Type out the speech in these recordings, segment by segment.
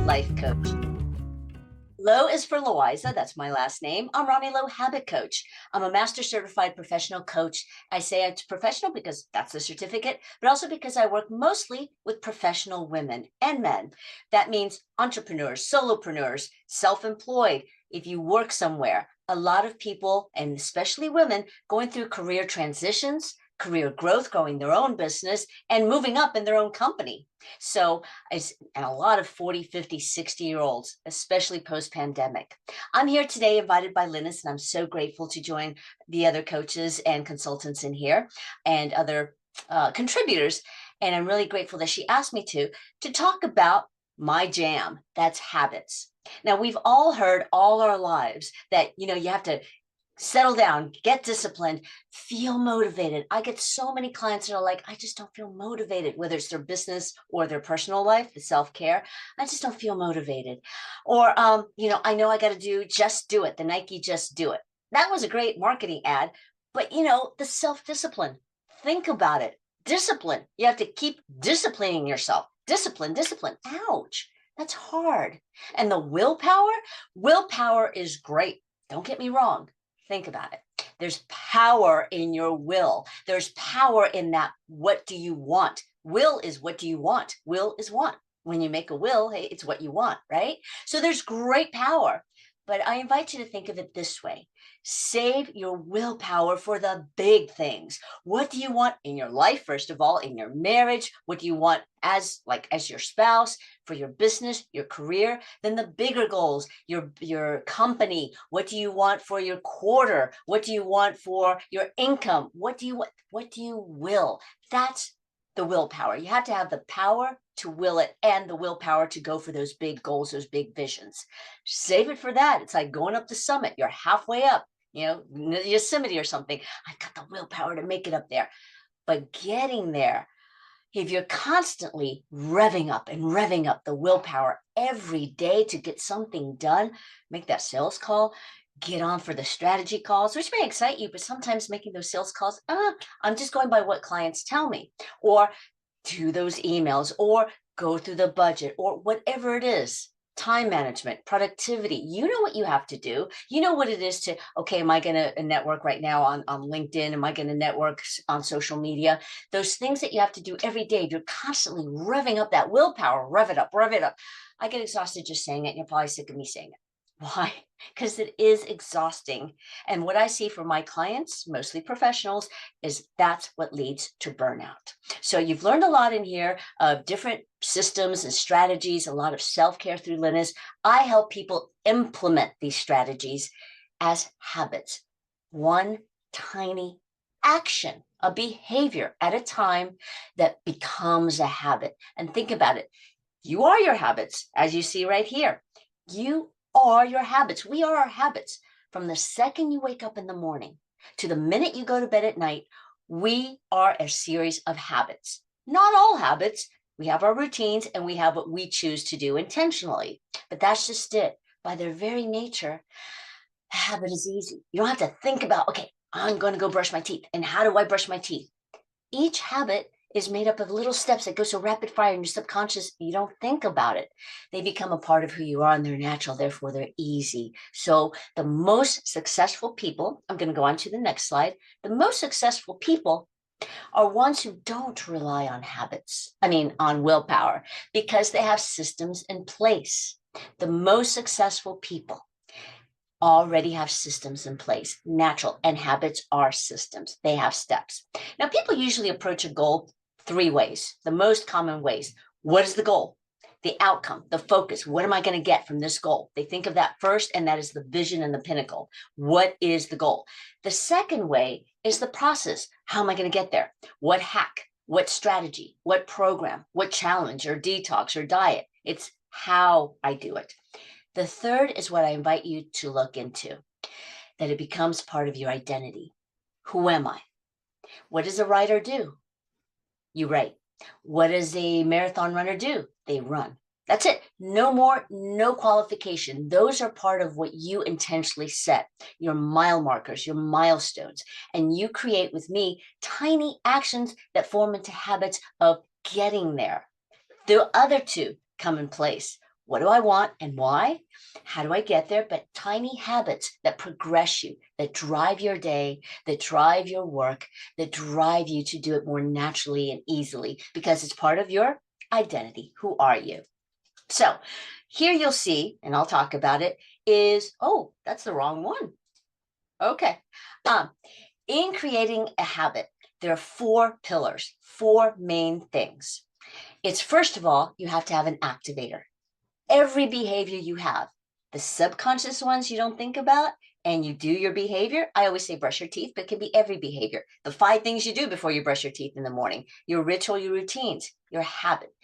life coach. Lo is for Loaiza. That's my last name. I'm Ronnie Lo, habit coach. I'm a master certified professional coach. I say it's professional because that's the certificate, but also because I work mostly with professional women and men. That means entrepreneurs, solopreneurs, self-employed. If you work somewhere, a lot of people, and especially women, going through career transitions, career growth, growing their own business, and moving up in their own company. So, and a lot of 40, 50, 60-year-olds, especially post-pandemic. I'm here today invited by Linus, and I'm so grateful to join the other coaches and consultants in here and other contributors. And I'm really grateful that she asked me to talk about my jam. That's habits. Now, we've all heard all our lives that, you have to settle down, get disciplined, feel motivated. I get so many clients that are like, I just don't feel motivated, whether it's their business or their personal life, the self-care. I just don't feel motivated. Or, I know I got to do Just Do It, the Nike Just Do It. That was a great marketing ad, but the self-discipline, think about it. Discipline. You have to keep disciplining yourself. Discipline. Ouch. That's hard. And the willpower is great. Don't get me wrong. Think about it. There's power in your will. There's power in that. What do you want? Will is what do you want? Will is want. When you make a will, hey, it's what you want, right? So there's great power. But I invite you to think of it this way. Save your willpower for the big things. What do you want in your life, first of all, in your marriage? What do you want as your spouse, for your business, your career? Then the bigger goals, your company. What do you want for your quarter? What do you want for your income? What do you will? That's the willpower. You have to have the power to will it and the willpower to go for those big goals, those big visions. Save it for that. It's like going up the summit. You're halfway up, Yosemite or something. I've got the willpower to make it up there. But getting there, if you're constantly revving up the willpower every day to get something done, make that sales call, get on for the strategy calls, which may excite you, but sometimes making those sales calls, I'm just going by what clients tell me, or do those emails, or go through the budget, or whatever it is. Time management, productivity. You know what you have to do. You know what it is to, okay, am I going to network right now on LinkedIn? Am I going to network on social media? Those things that you have to do every day. You're constantly revving up that willpower. Rev it up. I get exhausted just saying it, and you're probably sick of me saying it. Why? Because it is exhausting. And what I see for my clients, mostly professionals, is that's what leads to burnout. So you've learned a lot in here of different systems and strategies, a lot of self-care through Linus. I help people implement these strategies as habits. One tiny action, a behavior at a time that becomes a habit. And think about it. You are your habits, as you see right here. You are your habits. We are our habits. From the second you wake up in the morning to the minute you go to bed at night, we are a series of habits. Not all habits. We have our routines and we have what we choose to do intentionally. But that's just it. By their very nature, a habit is easy. You don't have to think about, okay, I'm going to go brush my teeth. And how do I brush my teeth? Each habit is made up of little steps that go so rapid fire in your subconscious, you don't think about it. They become a part of who you are and they're natural, therefore they're easy. So the most successful people, I'm going to go on to the next slide. The most successful people are ones who don't rely on on willpower, because they have systems in place. The most successful people already have systems in place, natural, and habits are systems. They have steps. Now, people usually approach a goal three ways, the most common ways. What is the goal? The outcome, the focus. What am I going to get from this goal? They think of that first, and that is the vision and the pinnacle. What is the goal? The second way is the process. How am I going to get there? What hack? What strategy? What program? What challenge or detox or diet? It's how I do it. The third is what I invite you to look into, that it becomes part of your identity. Who am I? What does a writer do? You write. What does a marathon runner do? They run. That's it. No more, no qualification. Those are part of what you intentionally set, your mile markers, your milestones. And you create with me tiny actions that form into habits of getting there. The other two come in place. What do I want and why? How do I get there? But tiny habits that progress you, that drive your day, that drive your work, that drive you to do it more naturally and easily because it's part of your identity. Who are you? So here you'll see, and I'll talk about it, is, oh, that's the wrong one. Okay. In creating a habit, there are four pillars, four main things. It's first of all, you have to have an activator. Every behavior you have, the subconscious ones you don't think about, and you do your behavior. I always say brush your teeth, but it can be every behavior. The 5 things you do before you brush your teeth in the morning, your ritual, your routines, your habit.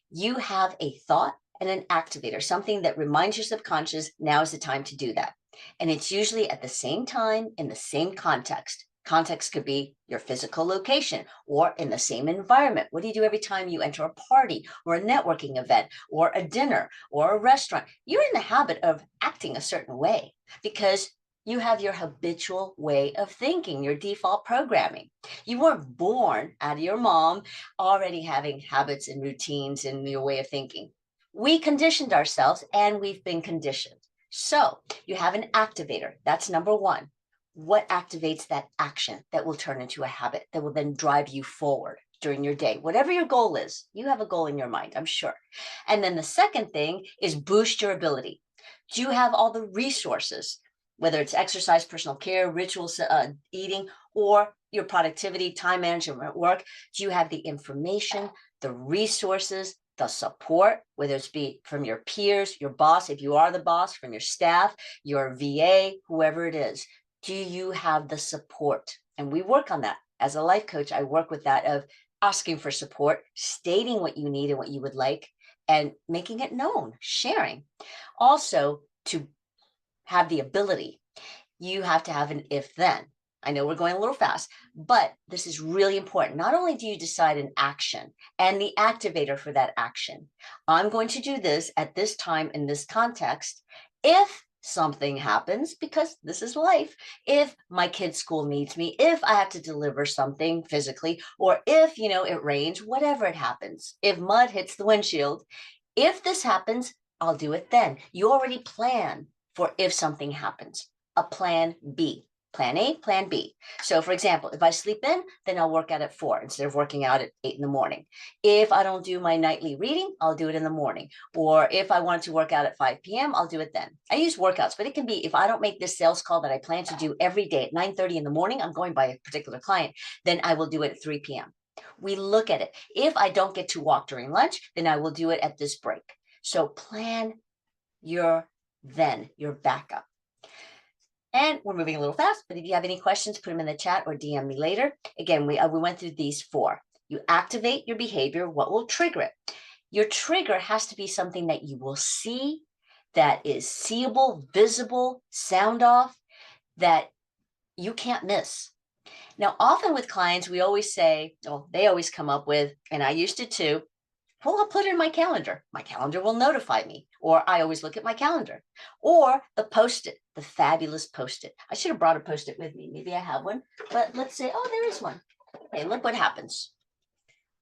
You have a thought and an activator, something that reminds your subconscious now is the time to do that. And it's usually at the same time in the same context. Context could be your physical location or in the same environment. What do you do every time you enter a party or a networking event or a dinner or a restaurant? You're in the habit of acting a certain way because you have your habitual way of thinking, your default programming. You weren't born out of your mom already having habits and routines and your way of thinking. We conditioned ourselves and we've been conditioned. So you have an activator. That's number one. What activates that action that will turn into a habit that will then drive you forward during your day? Whatever your goal is, you have a goal in your mind, I'm sure. And then the second thing is boost your ability. Do you have all the resources, whether it's exercise, personal care, rituals, eating, or your productivity, time management, work? Do you have the information, the resources, the support, whether it's be from your peers, your boss, if you are the boss, from your staff, your VA, whoever it is? Do you have the support? And we work on that. As a life coach, I work with that of asking for support, stating what you need and what you would like, and making it known, sharing. Also, to have the ability, you have to have an if then. I know we're going a little fast, but this is really important. Not only do you decide an action and the activator for that action, I'm going to do this at this time in this context. If something happens, because this is life, if my kid's school needs me, if I have to deliver something physically, or if, it rains, whatever it happens, if mud hits the windshield, if this happens, I'll do it then. You already plan for if something happens, a plan B. Plan A, plan B. So for example, if I sleep in, then I'll work out at 4 instead of working out at 8 in the morning. If I don't do my nightly reading, I'll do it in the morning. Or if I want to work out at 5 p.m., I'll do it then. I use workouts, but it can be if I don't make this sales call that I plan to do every day at 9:30 in the morning, I'm going by a particular client, then I will do it at 3 p.m. We look at it. If I don't get to walk during lunch, then I will do it at this break. So plan your backup. And we're moving a little fast, but if you have any questions, put them in the chat or DM me later. Again, we went through these 4. You activate your behavior. What will trigger it? Your trigger has to be something that you will see, that is seeable, visible, sound off, that you can't miss. Now, often with clients, we always say, they always come up with, and I used to too, well, I'll put it in my calendar. My calendar will notify me. Or I always look at my calendar. Or the Post-it, the fabulous Post-it. I should have brought a Post-it with me. Maybe I have one. But let's say, there is one. Okay, look what happens.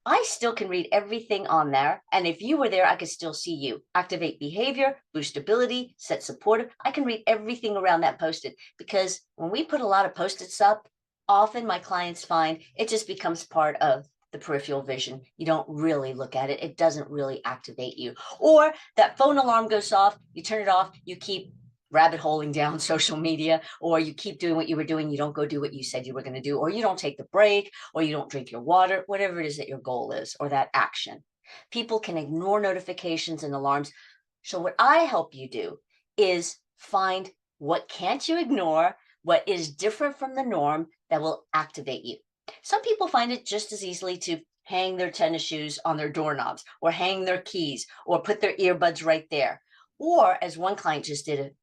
I still can read everything on there. And if you were there, I could still see you. Activate behavior, boost ability, set supportive. I can read everything around that Post-it because when we put a lot of Post-its up, often my clients find it just becomes part of the peripheral vision. You don't really look at it. It doesn't really activate you. Or that phone alarm goes off, you turn it off, you keep rabbit holing down social media, or you keep doing what you were doing. You don't go do what you said you were going to do, or you don't take the break, or you don't drink your water, whatever it is that your goal is, or that action. People can ignore notifications and alarms. So what I help you do is find what can't you ignore, what is different from the norm that will activate you. Some people find it just as easily to hang their tennis shoes on their doorknobs or hang their keys or put their earbuds right there. Or as one client just did it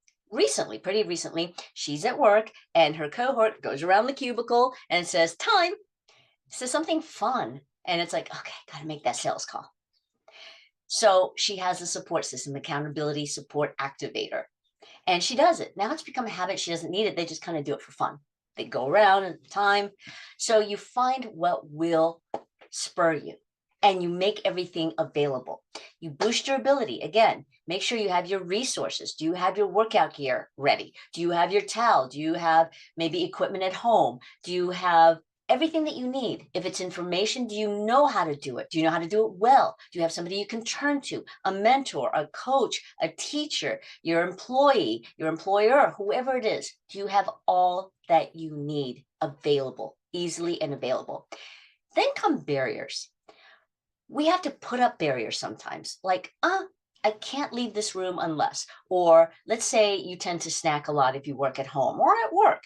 pretty recently, she's at work and her cohort goes around the cubicle and says, time, says something fun. And it's like, okay, got to make that sales call. So she has a support system, accountability support activator. And she does it. Now it's become a habit. She doesn't need it. They just kind of do it for fun. They go around at the time. So you find what will spur you. and you make everything available. You boost your ability. Again, make sure you have your resources. Do you have your workout gear ready? Do you have your towel? Do you have maybe equipment at home? Do you have everything that you need? If it's information, do you know how to do it? Do you know how to do it well? Do you have somebody you can turn to, a mentor, a coach, a teacher, your employee, your employer, whoever it is? Do you have all that you need available, easily and available? Then come barriers. We have to put up barriers sometimes, like, I can't leave this room unless, or let's say you tend to snack a lot if you work at home or at work.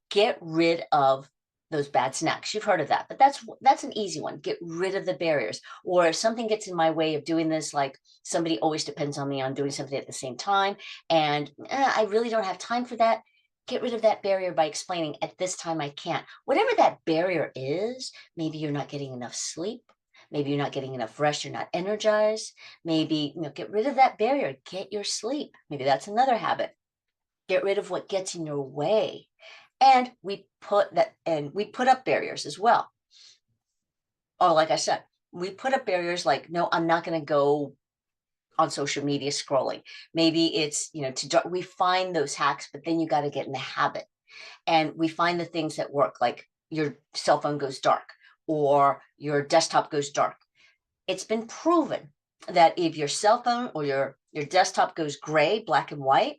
Get rid of those bad snacks. You've heard of that, but that's an easy one. Get rid of the barriers. Or if something gets in my way of doing this, like somebody always depends on me on doing something at the same time, and I really don't have time for that. Get rid of that barrier by explaining at this time I can't. Whatever that barrier is, maybe you're not getting enough sleep. Maybe you're not getting enough rest. You're not energized. Maybe, get rid of that barrier. Get your sleep. Maybe that's another habit. Get rid of what gets in your way. And we put up barriers as well. Oh, like I said, we put up barriers like, no, I'm not going to go on social media scrolling. Maybe it's, we find those hacks, but then you got to get in the habit. And we find the things that work, like your cell phone goes dark or your desktop goes dark. It's been proven that if your cell phone or your desktop goes gray, black and white,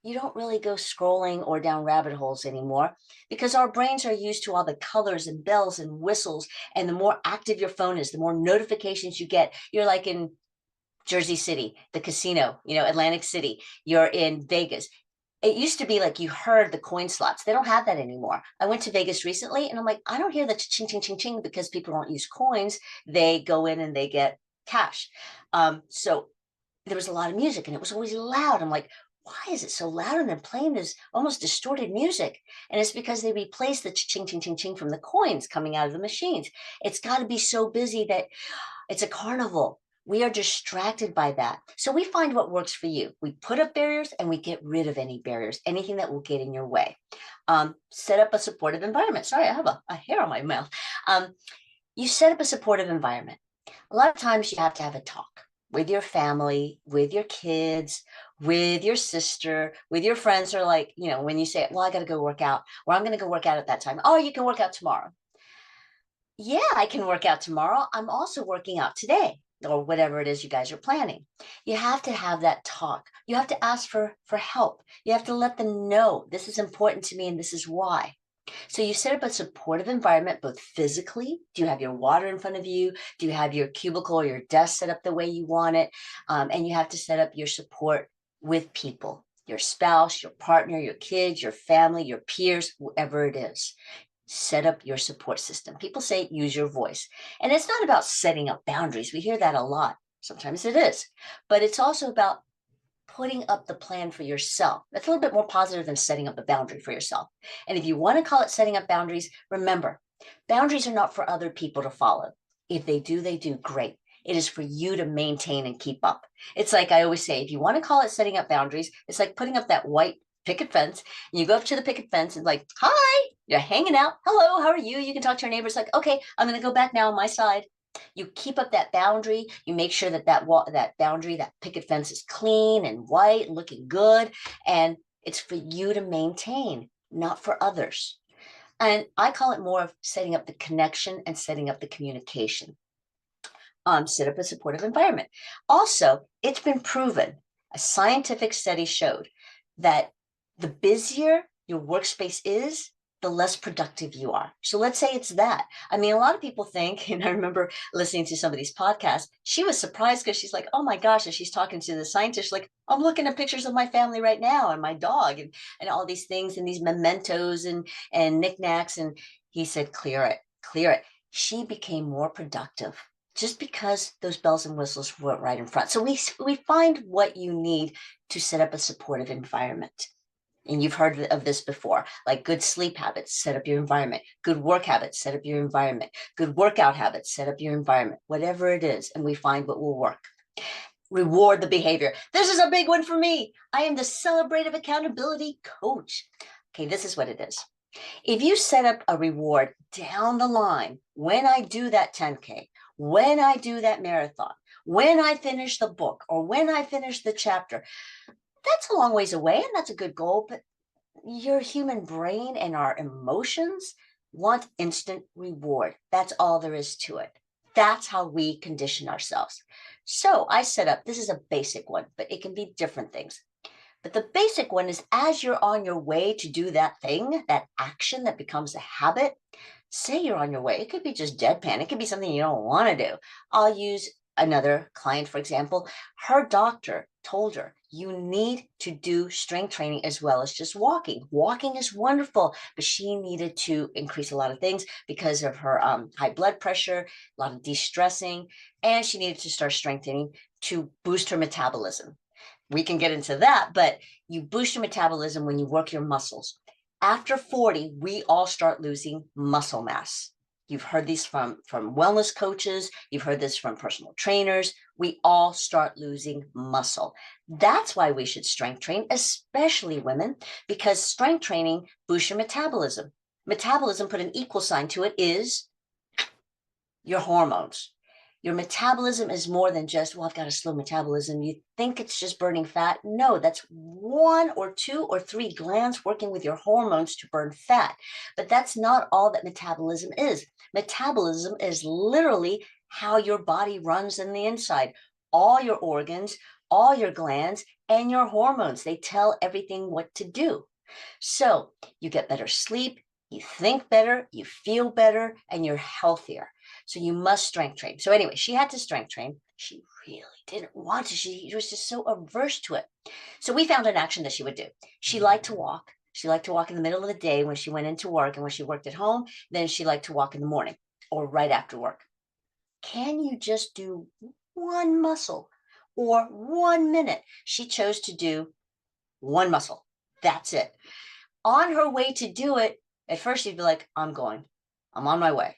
you don't really go scrolling or down rabbit holes anymore, because our brains are used to all the colors and bells and whistles. And the more active your phone is, the more notifications you get. You're like in Jersey City, the casino, Atlantic City, you're in Vegas. It used to be like you heard the coin slots. They don't have that anymore. I went to Vegas recently and I'm like, I don't hear the ching, ching, ching, ching, because people don't use coins. They go in and they get cash. So there was a lot of music and it was always loud. I'm like, why is it so loud and then playing this almost distorted music? And it's because they replaced the ching, ching, ching, ching from the coins coming out of the machines. It's got to be so busy that it's a carnival. We are distracted by that. So we find what works for you. We put up barriers and we get rid of any barriers, anything that will get in your way. Set up a supportive environment. Sorry, I have a hair on my mouth. You set up a supportive environment. A lot of times you have to have a talk with your family, with your kids, with your sister, with your friends, or like, when you say, well, I got to go work out, or I'm going to go work out at that time. Oh, you can work out tomorrow. Yeah, I can work out tomorrow. I'm also working out today, or whatever it is you guys are planning. You have to have that talk. You have to ask for help. You have to let them know this is important to me and this is why. So you set up a supportive environment, both physically. Do you have your water in front of you? Do you have your cubicle or your desk set up the way you want it? And you have to set up your support with people, your spouse, your partner, your kids, your family, your peers, whoever it is. Set up your support system. People say use your voice. And it's not about setting up boundaries. We hear that a lot. Sometimes it is. But it's also about putting up the plan for yourself. That's a little bit more positive than setting up a boundary for yourself. And if you want to call it setting up boundaries, remember, boundaries are not for other people to follow. If they do great. It is for you to maintain and keep up. It's like I always say, if you want to call it setting up boundaries, it's like putting up that white picket fence. And you go up to the picket fence and like, hi, you're hanging out. Hello, how are you? You can talk to your neighbors like, okay, I'm going to go back now on my side. You keep up that boundary. You make sure that wall, that boundary, that picket fence is clean and white and looking good. And it's for you to maintain, not for others. And I call it more of setting up the connection and setting up the communication. Set up a supportive environment. Also, it's been proven, a scientific study showed that the busier your workspace is, the less productive you are. So let's say it's that. I mean, a lot of people think, and I remember listening to somebody's podcast, she was surprised because she's like, oh my gosh, and she's talking to the scientist, like, I'm looking at pictures of my family right now and my dog and all these things and these mementos and knickknacks. And he said, clear it, clear it. She became more productive just because those bells and whistles weren't right in front. So we find what you need to set up a supportive environment. And you've heard of this before, like good sleep habits, set up your environment. Good work habits, set up your environment. Good workout habits, set up your environment. Whatever it is, and we find what will work. Reward the behavior. This is a big one for me. I am the celebrative accountability coach. Okay, this is what it is. If you set up a reward down the line, when I do that 10K, when I do that marathon, when I finish the book, or when I finish the chapter. That's a long ways away, and that's a good goal, but your human brain and our emotions want instant reward. That's all there is to it. That's how we condition ourselves. So I set up, this is a basic one, but it can be different things. But the basic one is, as you're on your way to do that thing, that action that becomes a habit, say you're on your way. It could be just deadpan. It could be something you don't want to do. I'll use another client, for example. Her doctor told her, you need to do strength training as well as just walking. Walking is wonderful, but she needed to increase a lot of things because of her high blood pressure, a lot of de-stressing, and she needed to start strength training to boost her metabolism. We can get into that, but you boost your metabolism when you work your muscles. After 40, we all start losing muscle mass. You've heard these from wellness coaches. You've heard this from personal trainers. We all start losing muscle. That's why we should strength train, especially women, because strength training boosts your metabolism. Metabolism, put an equal sign to it, is your hormones. Your metabolism is more than just, well, I've got a slow metabolism. You think it's just burning fat. No, that's 1 or 2 or 3 glands working with your hormones to burn fat. But that's not all that metabolism is. Metabolism is literally how your body runs in the inside. All your organs, all your glands, and your hormones. They tell everything what to do. So you get better sleep, you think better, you feel better, and you're healthier. So you must strength train. So anyway, she had to strength train. She really didn't want to. She was just so averse to it. So we found an action that she would do. She liked to walk. She liked to walk in the middle of the day when she went into work, and when she worked at home, then she liked to walk in the morning or right after work. Can you just do one muscle or 1 minute? She chose to do one muscle. That's it. On her way to do it, at first she'd be like, I'm going. I'm on my way.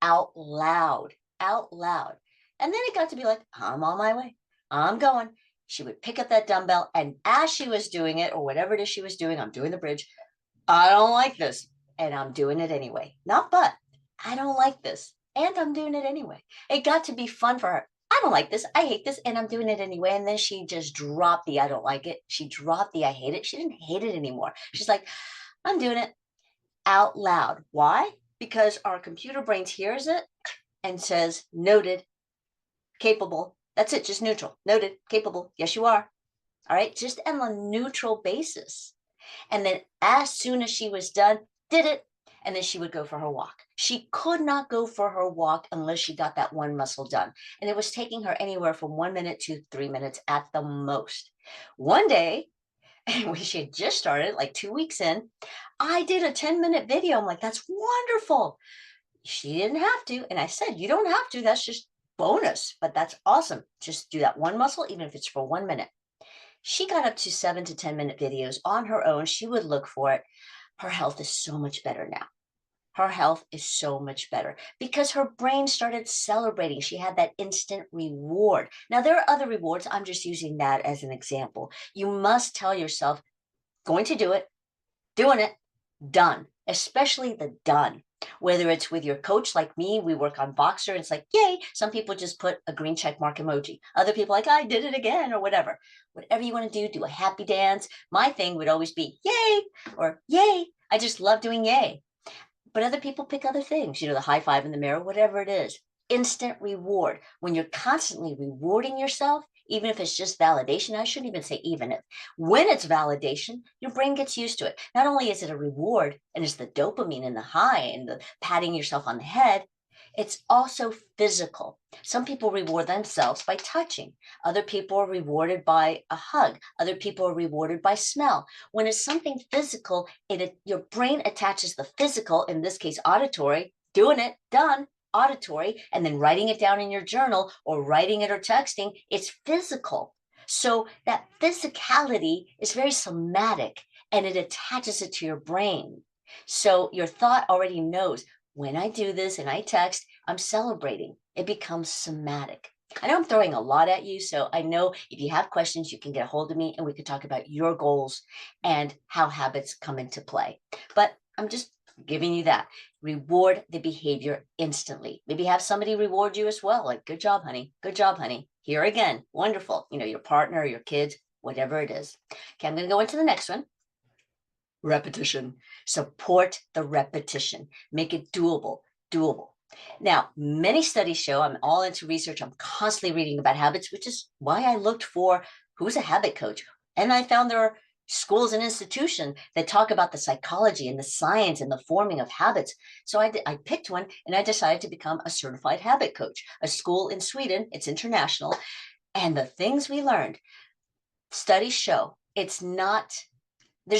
Out loud, out loud. And then it got to be like, I'm on my way. I'm going. She would pick up that dumbbell, and as she was doing it, or whatever it is she was doing, I'm doing the bridge. I don't like this, and I'm doing it anyway. Not but, I don't like this, and I'm doing it anyway. It got to be fun for her. I don't like this. I hate this, and I'm doing it anyway. And then she just dropped the I don't like it. She dropped the I hate it. She didn't hate it anymore. She's like, I'm doing it out loud. Why? Because our computer brains hears it and says, noted, capable. That's it, just neutral. Noted, capable. Yes, you are. All right, just on a neutral basis. And then as soon as she was done, did it, and then she would go for her walk. She could not go for her walk unless she got that one muscle done. And it was taking her anywhere from 1 minute to 3 minutes at the most. One day, when she had just started, like 2 weeks in, I did a 10-minute video. I'm like, that's wonderful. She didn't have to. And I said, you don't have to. That's just bonus, but that's awesome. Just do that one muscle, even if it's for 1 minute. She got up to 7 to 10-minute videos on her own. She would look for it. Her health is so much better now. Her health is so much better because her brain started celebrating. She had that instant reward. Now, there are other rewards. I'm just using that as an example. You must tell yourself, going to do it, doing it, done, especially the done. Whether it's with your coach like me, we work on Boxer. It's like, yay. Some people just put a green check mark emoji. Other people like, I did it again, or whatever. Whatever you want to do a happy dance. My thing would always be yay or yay. I just love doing yay. But other people pick other things, the high five in the mirror, whatever it is. Instant reward. When you're constantly rewarding yourself, even if it's just validation, I shouldn't even say even if. When it's validation, your brain gets used to it. Not only is it a reward, and it's the dopamine and the high and the patting yourself on the head, it's also physical. Some people reward themselves by touching. Other people are rewarded by a hug. Other people are rewarded by smell. When it's something physical, your brain attaches the physical, in this case auditory, doing it, done, auditory, and then writing it down in your journal or writing it or texting, it's physical. So that physicality is very somatic, and it attaches it to your brain. So your thought already knows, when I do this and I text, I'm celebrating. It becomes somatic. I know I'm throwing a lot at you, so I know if you have questions, you can get a hold of me and we can talk about your goals and how habits come into play. But I'm just giving you that. Reward the behavior instantly. Maybe have somebody reward you as well. Like, good job, honey. Good job, honey. Here again. Wonderful. Your partner, your kids, whatever it is. Okay, I'm going to go into the next one. Repetition. Support the repetition. Make it doable. Now, many studies show, I'm all into research. I'm constantly reading about habits, which is why I looked for who's a habit coach. And I found there are schools and institutions that talk about the psychology and the science and the forming of habits. So I picked one and I decided to become a certified habit coach, a school in Sweden. It's international. And the things we learned, studies show there's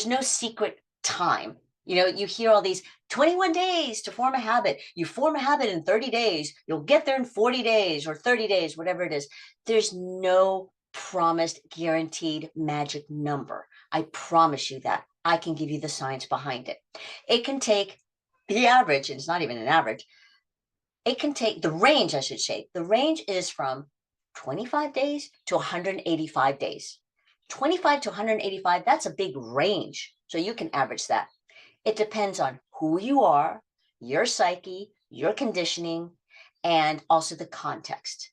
no secret time. You hear all these 21 days to form a habit. You form a habit in 30 days. You'll get there in 40 days or 30 days, whatever it is. There's no promised guaranteed magic number. I promise you that. I can give you the science behind it. It can take the average, and it's not even an average. It can take the range, I should say. The range is from 25 days to 185 days. 25 to 185, that's a big range. So you can average that. It depends on who you are, your psyche, your conditioning, and also the context.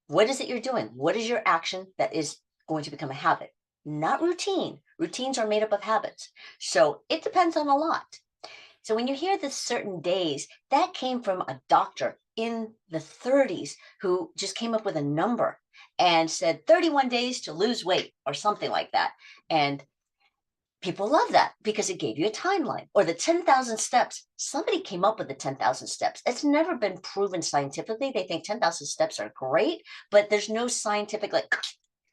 What is it you're doing? What is your action that is going to become a habit? Not routine. Routines are made up of habits. So it depends on a lot. So when you hear the certain days, that came from a doctor in the 30s who just came up with a number and said 31 days to lose weight or something like that. And people love that because it gave you a timeline. Or the 10,000 steps. Somebody came up with the 10,000 steps. It's never been proven scientifically. They think 10,000 steps are great, but there's no scientific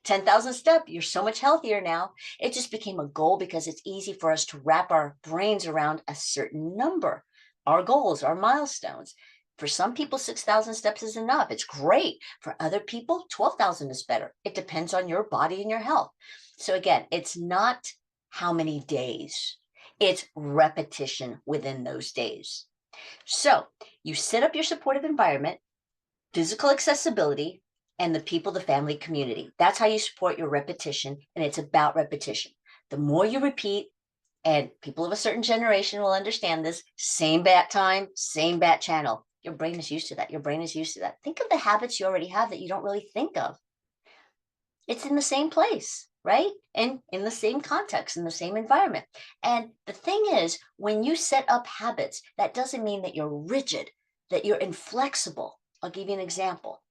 10,000 step, you're so much healthier now. It just became a goal because it's easy for us to wrap our brains around a certain number, our goals, our milestones. For some people, 6,000 steps is enough. It's great. For other people, 12,000 is better. It depends on your body and your health. So again, it's not how many days, it's repetition within those days. So you set up your supportive environment, physical accessibility, and the people, the family, community. That's how you support your repetition, and it's about repetition. The more you repeat, and people of a certain generation will understand this, same bat time, same bat channel. Your brain is used to that. Your brain is used to that. Think of the habits you already have that you don't really think of. It's in the same place, right? And in the same context, in the same environment. And the thing is, when you set up habits, that doesn't mean that you're rigid, that you're inflexible. I'll give you an example.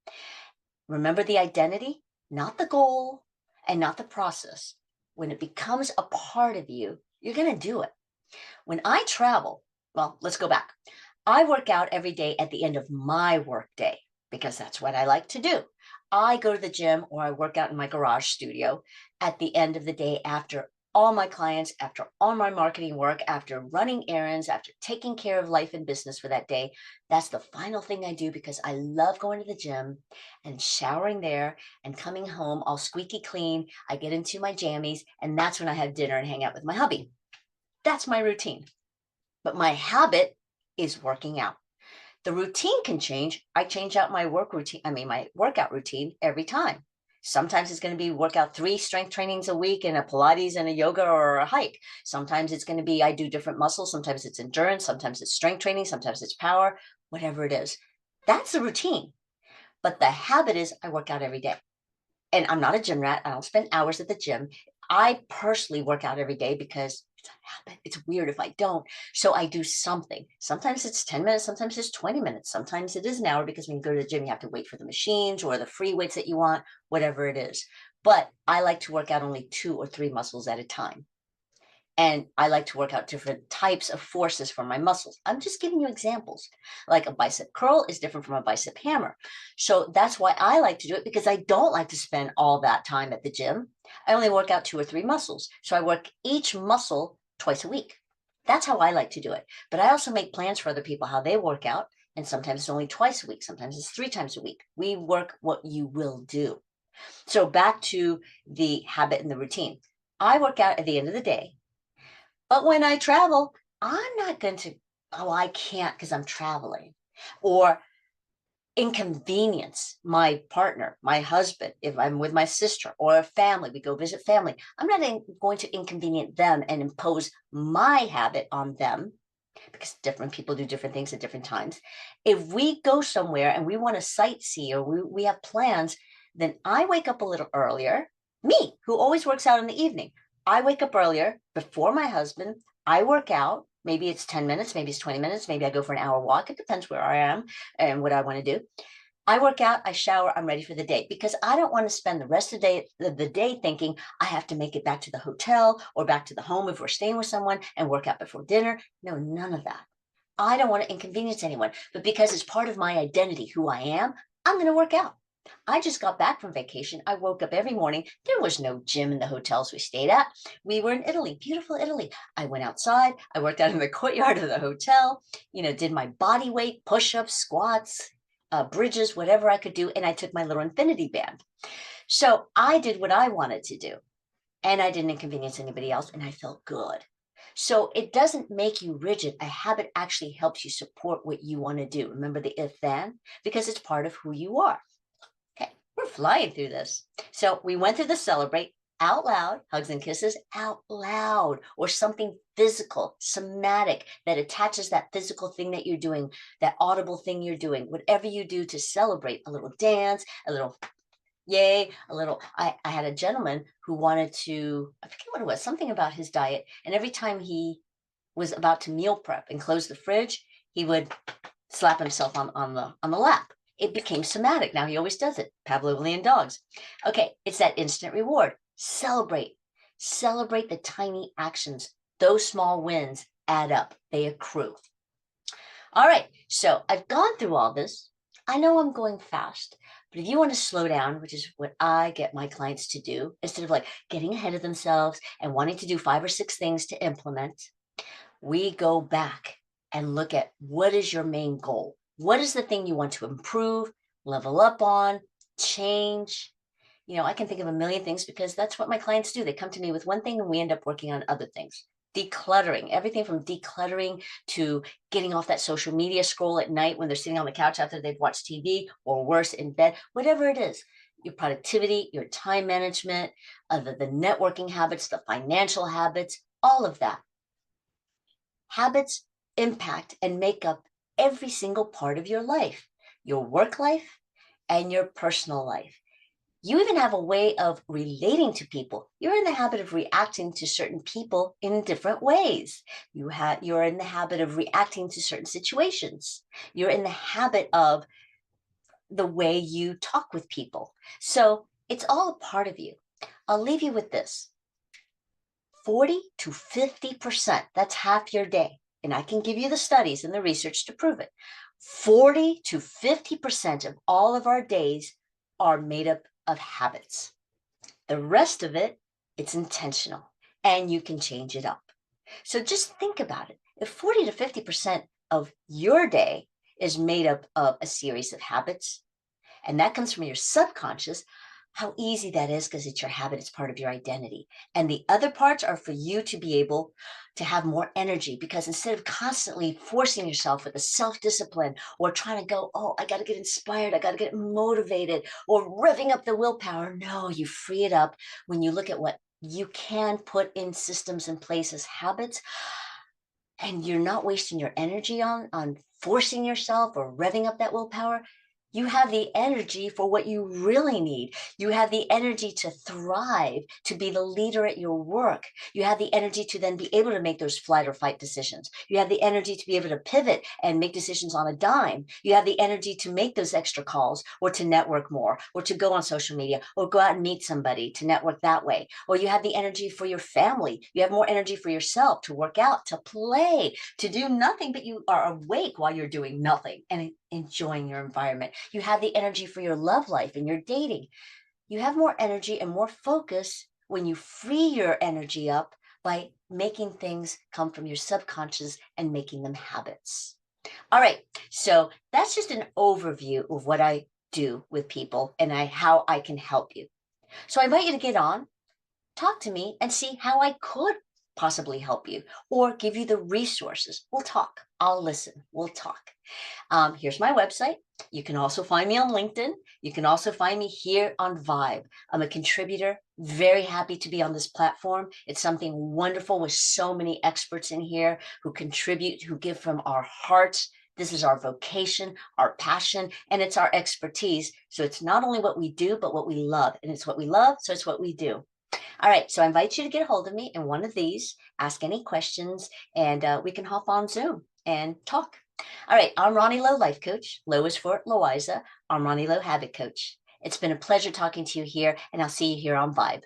Remember the identity, not the goal and not the process. When it becomes a part of you, you're going to do it. When I travel, well, let's go back. I work out every day at the end of my work day because that's what I like to do. I go to the gym or I work out in my garage studio at the end of the day after all my clients, after all my marketing work, after running errands, after taking care of life and business for that day. That's the final thing I do because I love going to the gym and showering there and coming home all squeaky clean. I get into my jammies, and that's when I have dinner and hang out with my hubby. That's my routine. But my habit is working out. The routine can change. I change out my my workout routine every time. Sometimes it's going to be workout 3 strength trainings a week and a Pilates and a yoga or a hike. Sometimes it's going to be I do different muscles. Sometimes it's endurance. Sometimes it's strength training. Sometimes it's power, whatever it is. That's the routine. But the habit is I work out every day. And I'm not a gym rat. I don't spend hours at the gym. I personally work out every day because it's a habit. It's weird if I don't. So I do something. Sometimes it's 10 minutes. Sometimes it's 20 minutes. Sometimes it is an hour because when you go to the gym, you have to wait for the machines or the free weights that you want, whatever it is. But I like to work out only 2 or 3 muscles at a time. And I like to work out different types of forces for my muscles. I'm just giving you examples. Like a bicep curl is different from a bicep hammer. So that's why I like to do it, because I don't like to spend all that time at the gym. I only work out 2 or 3 muscles. So I work each muscle twice a week. That's how I like to do it. But I also make plans for other people, how they work out. And sometimes it's only twice a week. Sometimes it's 3 times a week. We work what you will do. So back to the habit and the routine. I work out at the end of the day. But when I travel, I'm not going to, oh, I can't because I'm traveling, or inconvenience my partner, my husband, if I'm with my sister or a family, we go visit family. I'm not going to inconvenience them and impose my habit on them. because different people do different things at different times. If we go somewhere and we want to sightsee or we have plans, then I wake up a little earlier. Me, who always works out in the evening, I wake up earlier before my husband. I work out. Maybe it's 10 minutes, maybe it's 20 minutes, maybe I go for an hour walk. It depends where I am and what I want to do. I work out, I shower, I'm ready for the day because I don't want to spend the rest of the day thinking I have to make it back to the hotel or back to the home if we're staying with someone and work out before dinner. No, none of that. I don't want to inconvenience anyone, but because it's part of my identity, who I am, I'm going to work out. I just got back from vacation. I woke up every morning. There was no gym in the hotels we stayed at. We were in Italy, beautiful Italy. I went outside. I worked out in the courtyard of the hotel, did my body weight, push-ups, squats, bridges, whatever I could do. And I took my little infinity band. So I did what I wanted to do and I didn't inconvenience anybody else and I felt good. So it doesn't make you rigid. A habit actually helps you support what you want to do. Remember the if then, because it's part of who you are. Okay, we're flying through this. So we went through the celebrate out loud, hugs and kisses out loud, or something physical, somatic that attaches that physical thing that you're doing, that audible thing you're doing, whatever you do to celebrate, a little dance, a little yay, a little. I had a gentleman who wanted to, I forget what it was, something about his diet. And every time he was about to meal prep and close the fridge, he would slap himself on the lap. It became somatic. Now he always does it. Pavlovian dogs. Okay, it's that instant reward. Celebrate. Celebrate the tiny actions. Those small wins add up. They accrue. All right, so I've gone through all this. I know I'm going fast, but if you want to slow down, which is what I get my clients to do, instead of like getting ahead of themselves and wanting to do 5 or 6 things to implement, we go back and look at what is your main goal? What is the thing you want to improve, level up on, change? I can think of a million things because that's what my clients do. They come to me with one thing and we end up working on other things. Decluttering, everything from decluttering to getting off that social media scroll at night when they're sitting on the couch after they've watched TV or worse in bed, whatever it is. Your productivity, your time management, the networking habits, the financial habits, all of that. Habits impact and make up every single part of your life, your work life and your personal life. You even have a way of relating to people. You're in the habit of reacting to certain people in different ways. You're in the habit of reacting to certain situations. You're in the habit of the way you talk with people. So it's all a part of you. I'll leave you with this. 40 to 50%, that's half your day. And I can give you the studies and the research to prove it. 40 to 50% of all of our days are made up of habits. The rest of it, it's intentional and you can change it up. So just think about it. If 40 to 50% of your day is made up of a series of habits, and that comes from your subconscious, how easy that is because it's your habit, it's part of your identity. And the other parts are for you to be able to have more energy because instead of constantly forcing yourself with the self-discipline or trying to go, oh, I got to get inspired, I got to get motivated or revving up the willpower. No, you free it up when you look at what you can put in systems in place as habits and you're not wasting your energy on forcing yourself or revving up that willpower. You have the energy for what you really need. You have the energy to thrive, to be the leader at your work. You have the energy to then be able to make those flight or fight decisions. You have the energy to be able to pivot and make decisions on a dime. You have the energy to make those extra calls or to network more or to go on social media or go out and meet somebody to network that way. Or you have the energy for your family. You have more energy for yourself to work out, to play, to do nothing, but you are awake while you're doing nothing and enjoying your environment. You have the energy for your love life and your dating. You have more energy and more focus when you free your energy up by making things come from your subconscious and making them habits. All right, so that's just an overview of what I do with people and how I can help you. So I invite you to get on, talk to me, and see how I could possibly help you or give you the resources. We'll talk. I'll listen. We'll talk. Here's my website. You can also find me on LinkedIn. You can also find me here on Vibe. I'm a contributor, very happy to be on this platform. It's something wonderful with so many experts in here who contribute, who give from our hearts. This is our vocation, our passion, and it's our expertise. So it's not only what we do, but what we love. And it's what we love, so it's what we do. All right, so I invite you to get a hold of me in one of these, ask any questions, and we can hop on Zoom and talk. All right, I'm Ronnie Lo, life coach. Lo is for Loaiza. I'm Ronnie Lo, habit coach. It's been a pleasure talking to you here, and I'll see you here on Vibe.